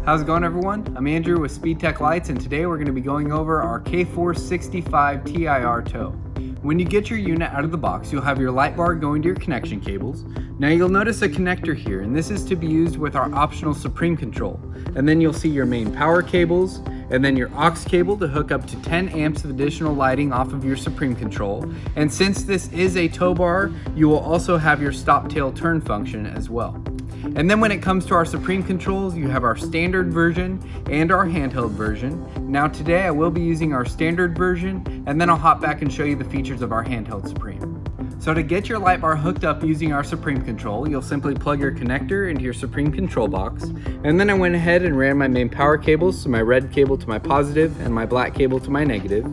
How's it going, everyone? I'm Andrew with SpeedTech Lights, and today we're going to be going over our K465 TIR tow. When you get your unit out of the box, you'll have your light bar going to your connection cables. Now you'll notice a connector here, and this is to be used with our optional Supreme control. And then you'll see your main power cables, and then your AUX cable to hook up to 10 amps of additional lighting off of your Supreme control. And since this is a tow bar, you will also have your stop tail turn function as well. And then when it comes to our Supreme controls, you have our standard version and our handheld version. Now today I will be using our standard version, and then I'll hop back and show you the features of our handheld Supreme. So to get your light bar hooked up using our Supreme control, you'll simply plug your connector into your Supreme control box. And then I went ahead and ran my main power cables, so my red cable to my positive and my black cable to my negative.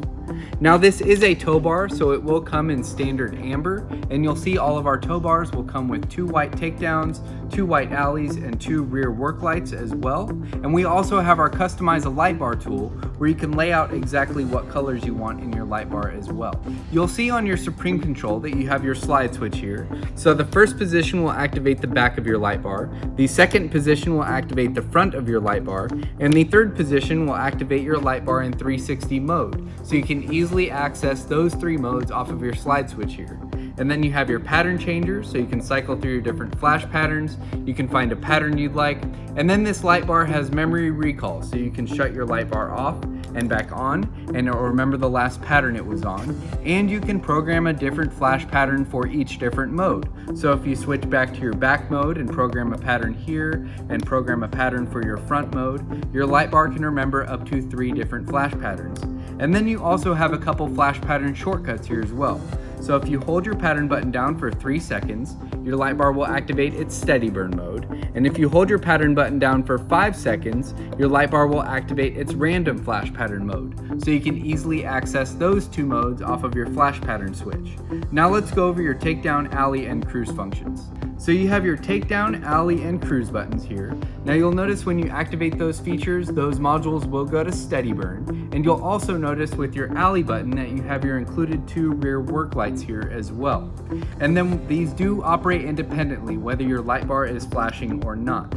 Now this is a tow bar, so it will come in standard amber, and you'll see all of our tow bars will come with 2 white takedowns, 2 white alleys, and 2 rear work lights as well. And we also have our customize a light bar tool where you can lay out exactly what colors you want in your light bar as well. You'll see on your Supreme control that you have your slide switch here. So the first position will activate the back of your light bar, the second position will activate the front of your light bar, and the third position will activate your light bar in 360 mode. So you can easily access those 3 modes off of your slide switch here. And then you have your pattern changer, so you can cycle through your different flash patterns, you can find a pattern you'd like, and then this light bar has memory recall, so you can shut your light bar off and back on, and it'll remember the last pattern it was on, and you can program a different flash pattern for each different mode. So if you switch back to your back mode and program a pattern here, and program a pattern for your front mode, your light bar can remember up to 3 different flash patterns. And then you also have a couple flash pattern shortcuts here as well. So if you hold your pattern button down for 3 seconds, your light bar will activate its steady burn mode. And if you hold your pattern button down for 5 seconds, your light bar will activate its random flash pattern mode. So you can easily access those 2 modes off of your flash pattern switch. Now let's go over your takedown, alley, and cruise functions. So you have your takedown, alley, and cruise buttons here. Now you'll notice when you activate those features, those modules will go to steady burn. And you'll also notice with your alley button that you have your included 2 rear work lights here as well. And then these do operate independently whether your light bar is flashing or not.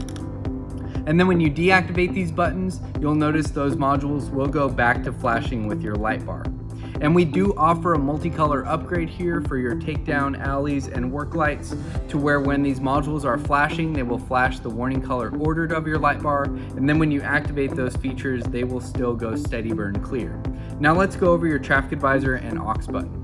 And then when you deactivate these buttons, you'll notice those modules will go back to flashing with your light bar. And we do offer a multicolor upgrade here for your takedown, alleys, and work lights, to where when these modules are flashing, they will flash the warning color ordered of your light bar, and then when you activate those features, they will still go steady burn clear. Now let's go over your traffic advisor and AUX button.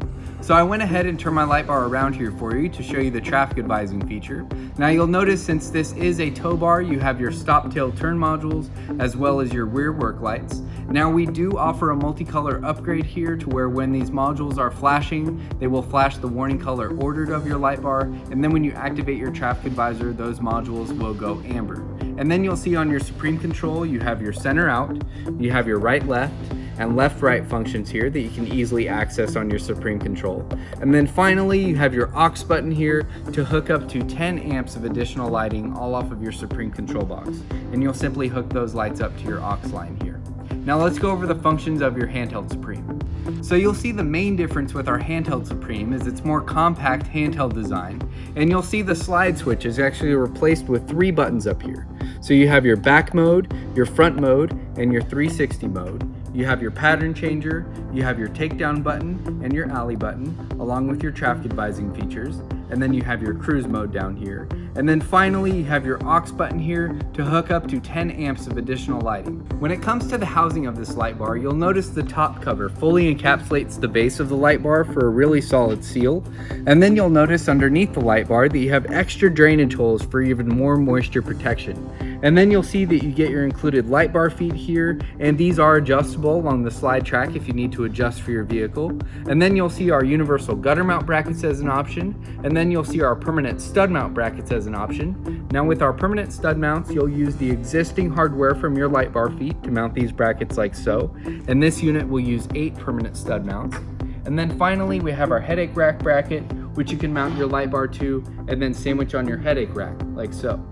So I went ahead and turned my light bar around here for you to show you the traffic advising feature. Now you'll notice since this is a tow bar, you have your stop tail turn modules as well as your rear work lights. Now we do offer a multicolor upgrade here to where when these modules are flashing, they will flash the warning color ordered of your light bar, and then when you activate your traffic advisor, those modules will go amber. And then you'll see on your Supreme control, you have your center out, you have your right left, and left-right functions here that you can easily access on your Supreme control. And then finally, you have your AUX button here to hook up to 10 amps of additional lighting all off of your Supreme control box. And you'll simply hook those lights up to your AUX line here. Now let's go over the functions of your handheld Supreme. So you'll see the main difference with our handheld Supreme is its more compact handheld design, and you'll see the slide switch is actually replaced with 3 buttons up here. So you have your back mode, your front mode, and your 360 mode. You have your pattern changer, you have your takedown button and your alley button, along with your traffic advising features, and then you have your cruise mode down here. And then finally, you have your AUX button here to hook up to 10 amps of additional lighting. When it comes to the housing of this light bar, you'll notice the top cover fully encapsulates the base of the light bar for a really solid seal. And then you'll notice underneath the light bar that you have extra drainage holes for even more moisture protection. And then you'll see that you get your included light bar feet here, and these are adjustable along the slide track if you need to adjust for your vehicle. And then you'll see our universal gutter mount brackets as an option, and then you'll see our permanent stud mount brackets as an option. Now with our permanent stud mounts, you'll use the existing hardware from your light bar feet to mount these brackets like so, and this unit will use 8 permanent stud mounts. And then finally, we have our headache rack bracket, which you can mount your light bar to and then sandwich on your headache rack like so.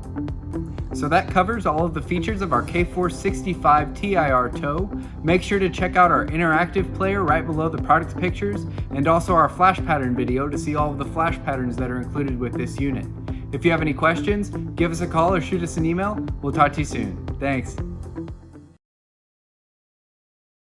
So that covers all of the features of our K465 TIR tow. Make sure to check out our interactive player right below the product pictures, and also our flash pattern video to see all of the flash patterns that are included with this unit. If you have any questions, give us a call or shoot us an email. We'll talk to you soon. Thanks.